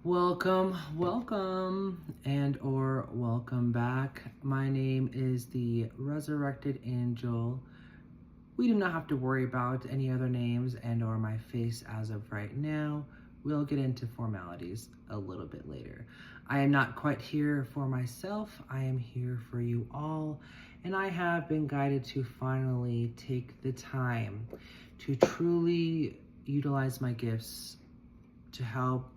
Welcome, and or welcome back. My name is The-Resurrected-Angel. We do not have to worry about any other names and or my face as of right now. We'll get into formalities a little bit later. I am not quite here for myself. I am here for you all, and I have been guided to finally take the time to truly utilize my gifts to help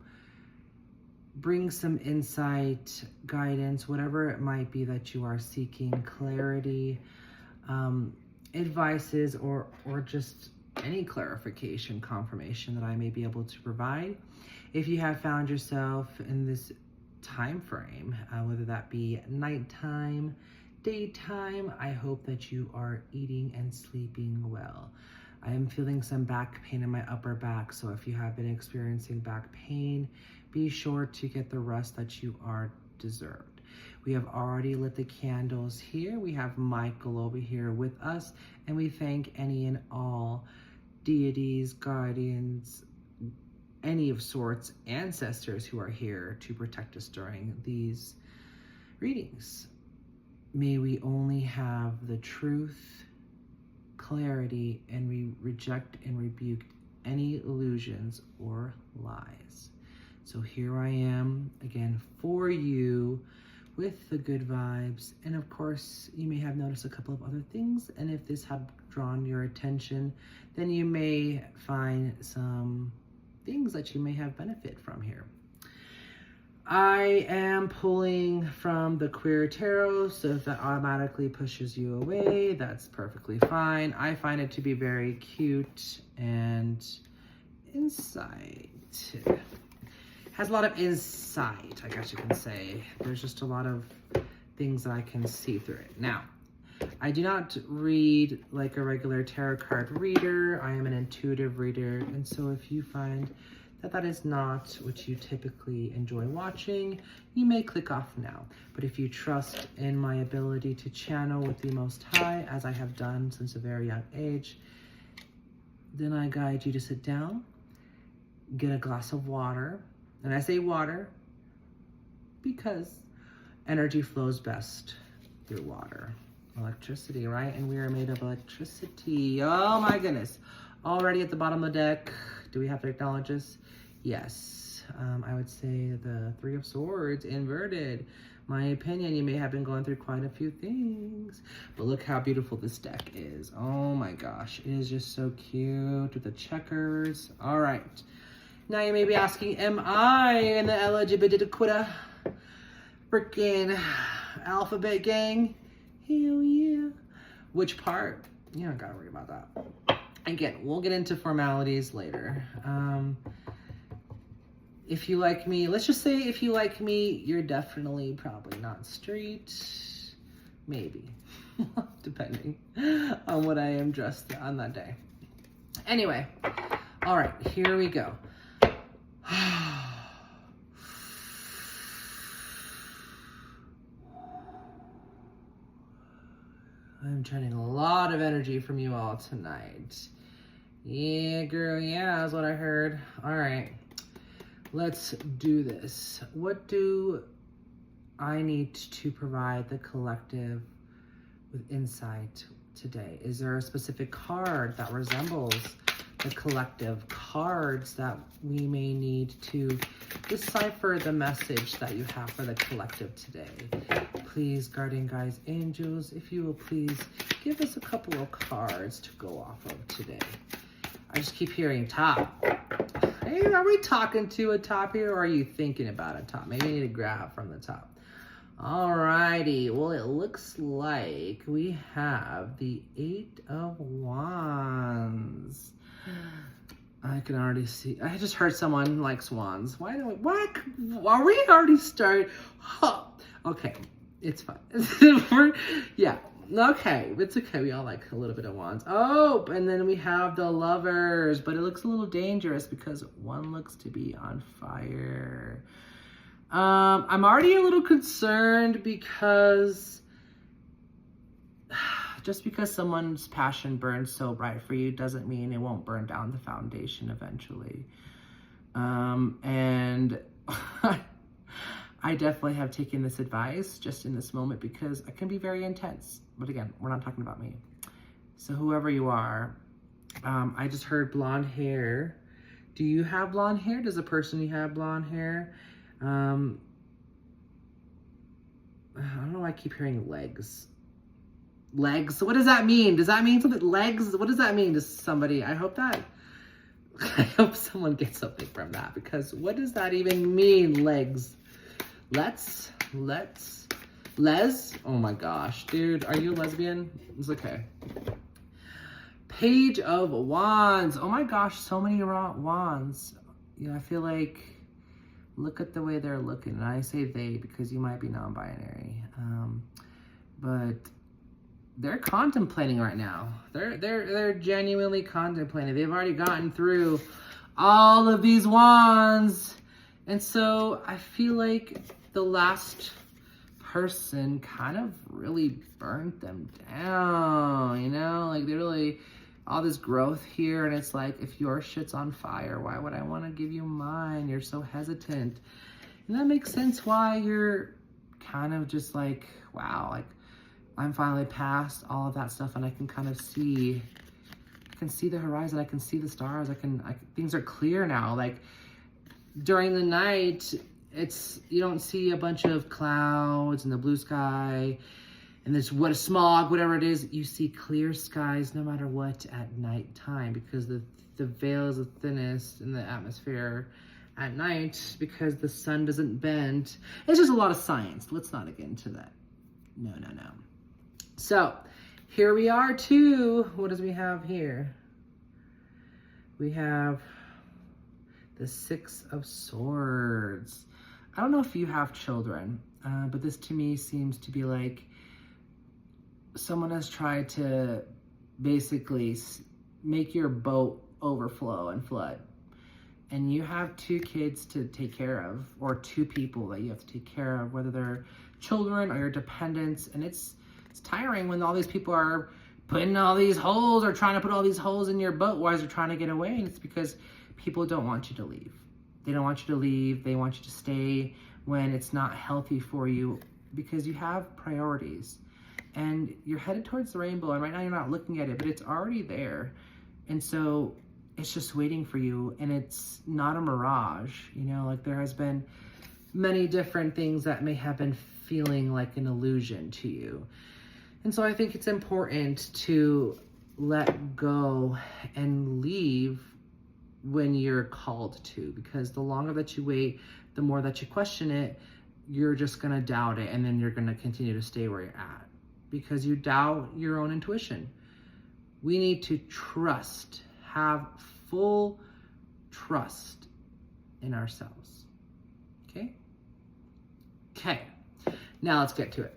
bring some insight, guidance, whatever it might be that you are seeking, clarity, advices, or just any clarification, confirmation that I may be able to provide. If you have found yourself in this time frame, whether that be nighttime, daytime, I hope that you are eating and sleeping well. I am feeling some back pain in my upper back, so if you have been experiencing back pain, be sure to get the rest that you are deserved. We have already lit the candles here. We have Michael over here with us, and we thank any and all deities, guardians, any of sorts, ancestors who are here to protect us during these readings. May we only have the truth, clarity, and we reject and rebuke any illusions or lies. So here I am again for you with the good vibes. And of course, you may have noticed a couple of other things. And if this had drawn your attention, then you may find some things that you may have benefit from here. I am pulling from the Queer Tarot, so if that automatically pushes you away, that's perfectly fine. I find it to be very cute and insight. Has a lot of insight, I guess you can say. There's just a lot of things that I can see through it. Now, I do not read like a regular tarot card reader. I am an intuitive reader, and so if you find that that is not what you typically enjoy watching, you may click off now. But if you trust in my ability to channel with the Most High, as I have done since a very young age, then I guide you to sit down, get a glass of water. And I say water because energy flows best through water. Electricity, right? And we are made of electricity. Oh my goodness. Already at the bottom of the deck. Do we have to acknowledge this? Yes. I would say the Three of Swords inverted. My opinion, you may have been going through quite a few things. But look how beautiful this deck is. Oh my gosh. It is just so cute with the checkers. All right. Now you may be asking, am I in the LGBT freaking alphabet gang? Hell yeah. Which part? You don't gotta worry about that. Again, we'll get into formalities later. If you like me, let's just say if you like me, you're definitely probably not straight. Maybe. Depending on what I am dressed on that day. Anyway, all right, here we go. I'm channeling a lot of energy from you all tonight. Yeah, girl, yeah, that's what I heard. All right, let's do this. What do I need to provide the collective with insight today? Is there a specific card that resembles the collective cards that we may need to decipher the message that you have for the collective today? Please, guardian guides, angels, if you will please give us a couple of cards to go off of today. I just keep hearing top. Hey, are we talking to a top here, or are you thinking about a top? Maybe I need to grab from the top. Alrighty, well, it looks like we have the Eight of Wands. I can already see. I just heard someone likes wands. Why do we? What? Are we already started? Huh. Okay, it's fine. Yeah. Okay, it's okay. We all like a little bit of wands. Oh, and then we have the Lovers, but it looks a little dangerous because one looks to be on fire. I'm already a little concerned because just because someone's passion burns so bright for you doesn't mean it won't burn down the foundation eventually. And I definitely have taken this advice just in this moment because it can be very intense. But again, we're not talking about me. So whoever you are, I just heard blonde hair. Do you have blonde hair? Does the person you have blonde hair? I don't know why I keep hearing legs. Legs? What does that mean? Does that mean something? Legs? What does that mean to somebody? I hope someone gets something from that, because what does that even mean, legs? Les? Oh my gosh, dude, are you a lesbian? It's okay. Page of Wands. Oh my gosh, so many wands. You know, I feel like, look at the way they're looking. And I say they because you might be non-binary. But they're contemplating right now. They're genuinely contemplating. They've already gotten through all of these wands. And so I feel like the last person kind of really burnt them down, you know? Like, they really, all this growth here, and it's like, if your shit's on fire, why would I want to give you mine? You're so hesitant. And that makes sense why you're kind of just like, wow, like, I'm finally past all of that stuff, and I can kind of see, the horizon, I can see the stars, things are clear now. Like, during the night, you don't see a bunch of clouds and the blue sky and this smog, whatever it is. You see clear skies no matter what at nighttime, because the veil is the thinnest in the atmosphere at night because the sun doesn't bend. It's just a lot of science. Let's not get into that. No. So here we are too. What does we have here? We have the Six of Swords. I don't know if you have children, but this to me seems to be like someone has tried to basically make your boat overflow and flood. And you have 2 kids to take care of, or 2 people that you have to take care of, whether they're children or your dependents. And it's tiring when all these people are putting all these holes or trying to put all these holes in your boat while you're trying to get away. And it's because people don't want you to leave. They don't want you to leave. They want you to stay when it's not healthy for you, because you have priorities and you're headed towards the rainbow. And right now you're not looking at it, but it's already there. And so it's just waiting for you, and it's not a mirage. You know, like, there has been many different things that may have been feeling like an illusion to you. And so I think it's important to let go and leave when you're called to, because the longer that you wait, the more that you question it, you're just going to doubt it, and then you're going to continue to stay where you're at because you doubt your own intuition. We need to trust, have full trust in ourselves. Okay? Now let's get to it.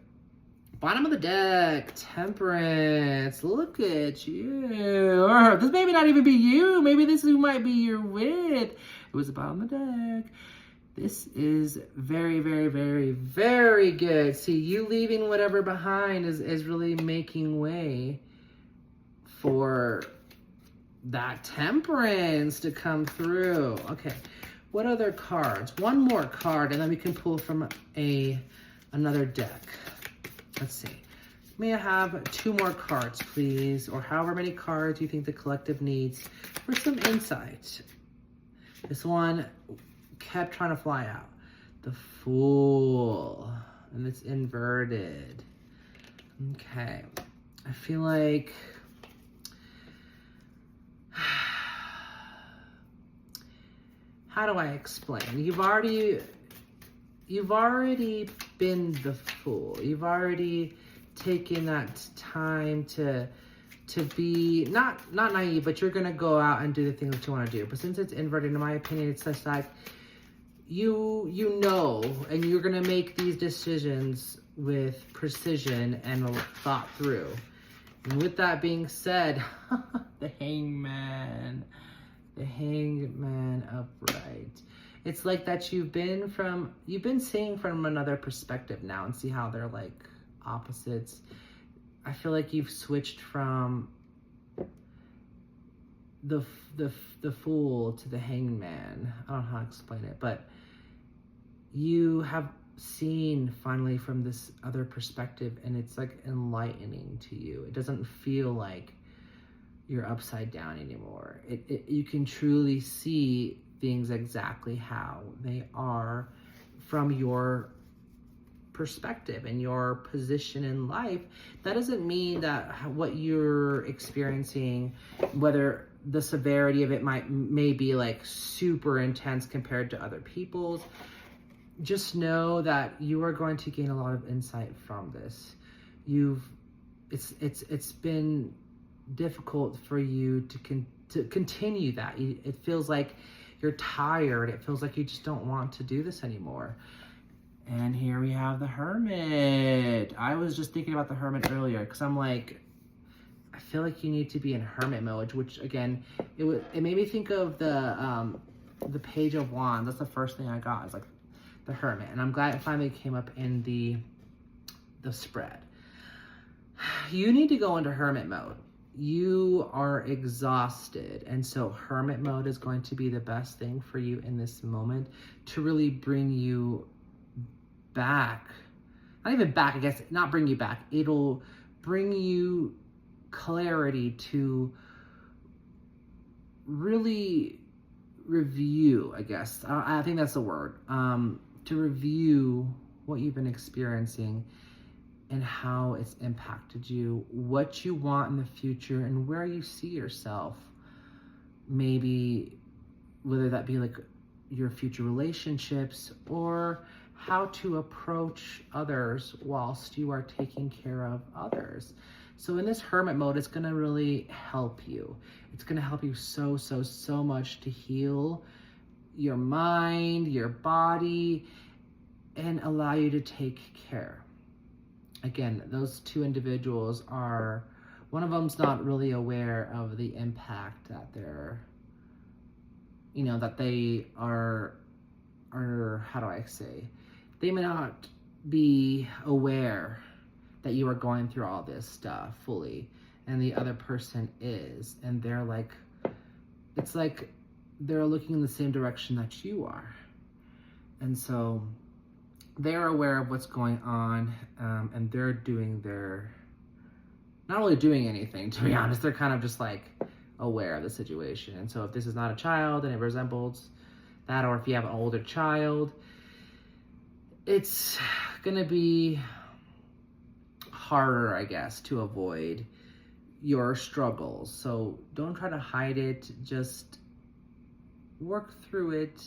Bottom of the deck, Temperance. Look at you. Or this may not even be you. Maybe this might be your with. It was the bottom of the deck. This is very, very, very, very good. See, you leaving whatever behind is really making way for that Temperance to come through. Okay, what other cards? One more card, and then we can pull from another deck. Let's see. May I have 2 more cards, please? Or however many cards you think the collective needs for some insight. This one kept trying to fly out. The Fool. And it's inverted. Okay. I feel like... How do I explain? You've already been the Fool. You've already taken that time to be not naive, but you're gonna go out and do the things that you want to do. But since it's inverted, in my opinion, it's just like you know, and you're gonna make these decisions with precision and thought through. And with that being said, the Hangman upright. It's like that you've been seeing from another perspective now, and see how they're like opposites. I feel like you've switched from the Fool to the Hangman. I don't know how to explain it, but you have seen finally from this other perspective, and it's like enlightening to you. It doesn't feel like you're upside down anymore. You can truly see things exactly how they are from your perspective and your position in life. That doesn't mean that what you're experiencing, whether the severity of it may be like super intense compared to other people's, just know that you are going to gain a lot of insight from this. It's been difficult for you to continue that. It feels like you're tired. It feels like you just don't want to do this anymore. And here we have the Hermit. I was just thinking about the Hermit earlier because I'm like, I feel like you need to be in Hermit mode, which again, it made me think of the Page of Wands. That's the first thing I got. It's like the Hermit, and I'm glad it finally came up in the spread. You need to go into Hermit mode. You are exhausted, and so Hermit mode is going to be the best thing for you in this moment to really bring you back. Not even back, I guess, not bring you back. It'll bring you clarity to really review, I guess. I think that's the word. To review what you've been experiencing and how it's impacted you, what you want in the future, and where you see yourself. Maybe whether that be like your future relationships or how to approach others whilst you are taking care of others. So in this Hermit mode, it's going to really help you. It's going to help you so much to heal your mind, your body, and allow you to take care. Again, those two individuals are, one of them's not really aware of the impact that they're, that they are, how do I say, they may not be aware that you are going through all this stuff fully, and the other person is, and they're like, it's like they're looking in the same direction that you are. And so they're aware of what's going on, and they're doing not really doing anything, to be honest. They're kind of just like aware of the situation. And so if this is not a child and it resembles that, or if you have an older child, it's gonna be harder, I guess, to avoid your struggles. So don't try to hide it, just work through it.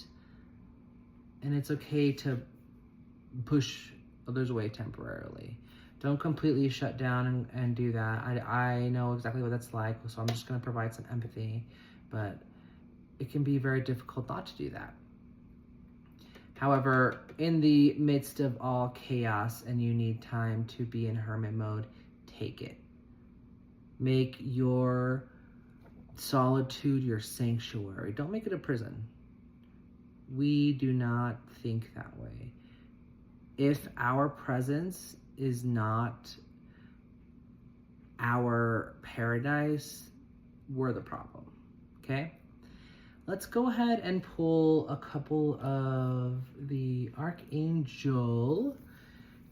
And it's okay to push others away temporarily. Don't completely shut down and do that. I know exactly what that's like, so I'm just going to provide some empathy, but it can be very difficult not to do that. However, in the midst of all chaos and you need time to be in Hermit mode, take it. Make your solitude your sanctuary. Don't make it a prison. We do not think that way. If our presence is not our paradise, we're the problem, okay? Let's go ahead and pull a couple of the Archangel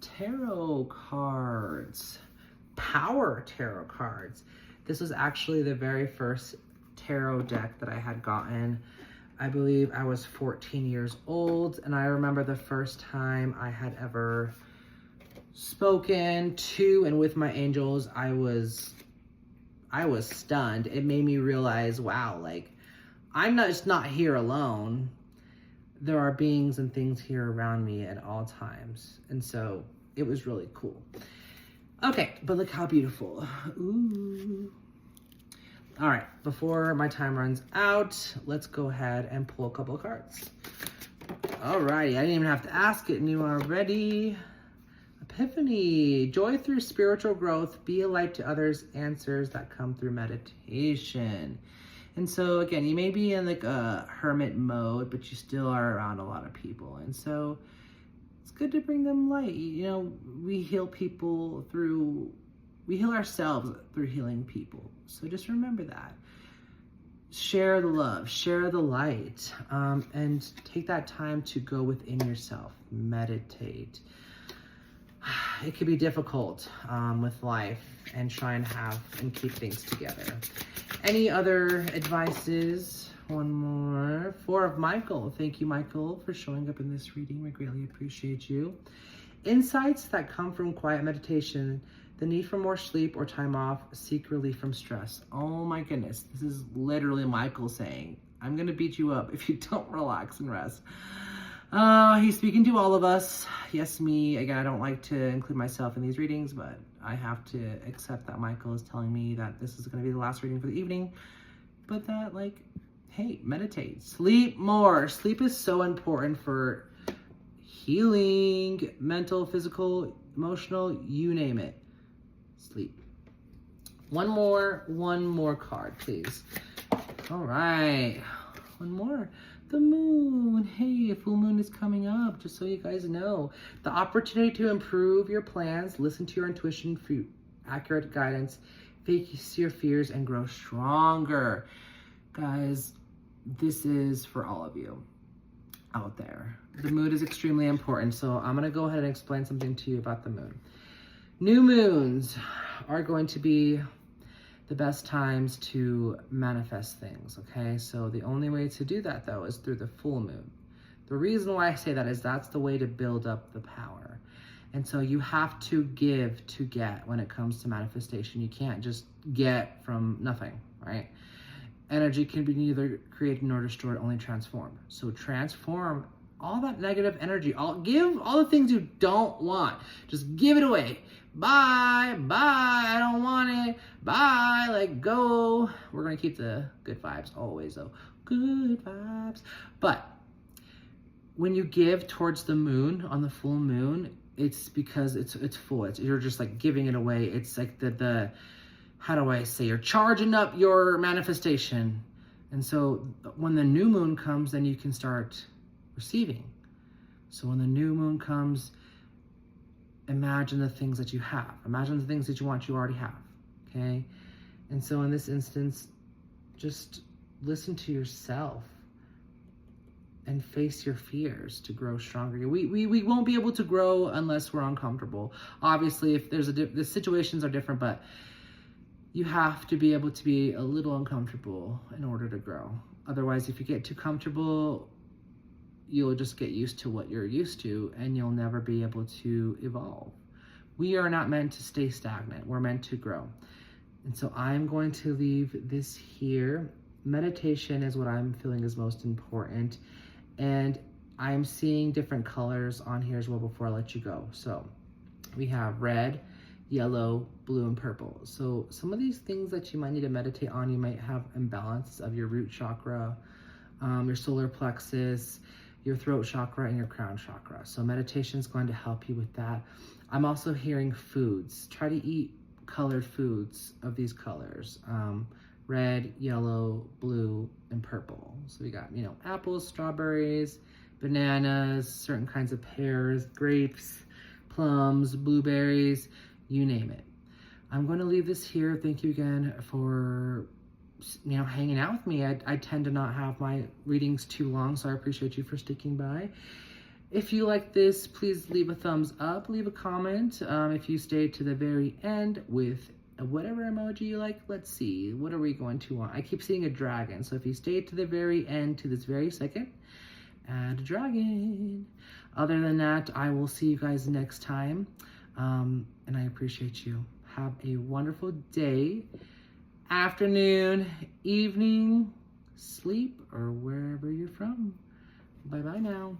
tarot cards, power tarot cards. This was actually the very first tarot deck that I had gotten. I believe I was 14 years old, and I remember the first time I had ever spoken to and with my angels, I was stunned. It made me realize, wow, like, I'm just not here alone. There are beings and things here around me at all times. And so it was really cool. Okay, but look how beautiful. Ooh. All right, before my time runs out, let's go ahead and pull a couple of cards. All righty, I didn't even have to ask it, knew already. Epiphany, joy through spiritual growth, be a light to others, answers that come through meditation. And so again, you may be in like a hermit mode, but you still are around a lot of people. And so it's good to bring them light. We heal people we heal ourselves through healing people. So just remember that. share the love, share the light, and take that time to go within yourself, meditate. It can be difficult with life and try and have and keep things together. Any other advices? One more. 4 of Michael. Thank you, Michael, for showing up in this reading. We greatly appreciate you. Insights that come from quiet meditation, the need for more sleep or time off, seek relief from stress. Oh my goodness. This is literally Michael saying, I'm going to beat you up if you don't relax and rest. He's speaking to all of us. Yes, me. Again, I don't like to include myself in these readings, but I have to accept that Michael is telling me that this is going to be the last reading for the evening. But that, like, hey, meditate. Sleep more. Sleep is so important for healing, mental, physical, emotional, you name it. Sleep. One more card, please. All right. One more. The moon. Hey, a full moon is coming up, just so you guys know. The opportunity to improve your plans, listen to your intuition for accurate guidance, face your fears, and grow stronger. Guys, this is for all of you out there. The moon is extremely important, so I'm going to go ahead and explain something to you about the moon. New moons are going to be the best times to manifest things, okay? So the only way to do that, though, is through the full moon. The reason why I say that is that's the way to build up the power. And so you have to give to get when it comes to manifestation. You can't just get from nothing, right? Energy can be neither created nor destroyed, only transformed. So transform all that negative energy. Give all the things you don't want. Just give it away. Bye, I don't want it. Bye, like, go. We're gonna keep the good vibes always, though. Good vibes. But when you give towards the moon, on the full moon, it's because it's full. You're just like giving it away. It's like the how do I say, you're charging up your manifestation. And so when the new moon comes, then you can start receiving. So when the new moon comes, imagine the things that you have. Imagine the things that you want, you already have, okay? And so in this instance, just listen to yourself and face your fears to grow stronger. We won't be able to grow unless we're uncomfortable. Obviously, if the situations are different, but you have to be able to be a little uncomfortable in order to grow. Otherwise, if you get too comfortable, you'll just get used to what you're used to and you'll never be able to evolve. We are not meant to stay stagnant. We're meant to grow. And so I'm going to leave this here. Meditation is what I'm feeling is most important. And I'm seeing different colors on here as well before I let you go. So we have red, yellow, blue, and purple. So some of these things that you might need to meditate on, you might have imbalance of your root chakra, your solar plexus, your throat chakra, and your crown chakra. So meditation is going to help you with that. I'm also hearing foods. Try to eat colored foods of these colors. Red, yellow, blue, and purple. So we got, apples, strawberries, bananas, certain kinds of pears, grapes, plums, blueberries, you name it. I'm going to leave this here. Thank you again for hanging out with me. I tend to not have my readings too long, so I appreciate you for sticking by. If you like this, please leave a thumbs up, leave a comment. If you stayed to the very end with whatever emoji you like, let's see, what are we going to want? I keep seeing a dragon, so if you stayed to the very end, to this very second, add a dragon. Other than that, I will see you guys next time, and I appreciate you. Have a wonderful day, afternoon, evening, sleep, or wherever you're from. Bye-bye now.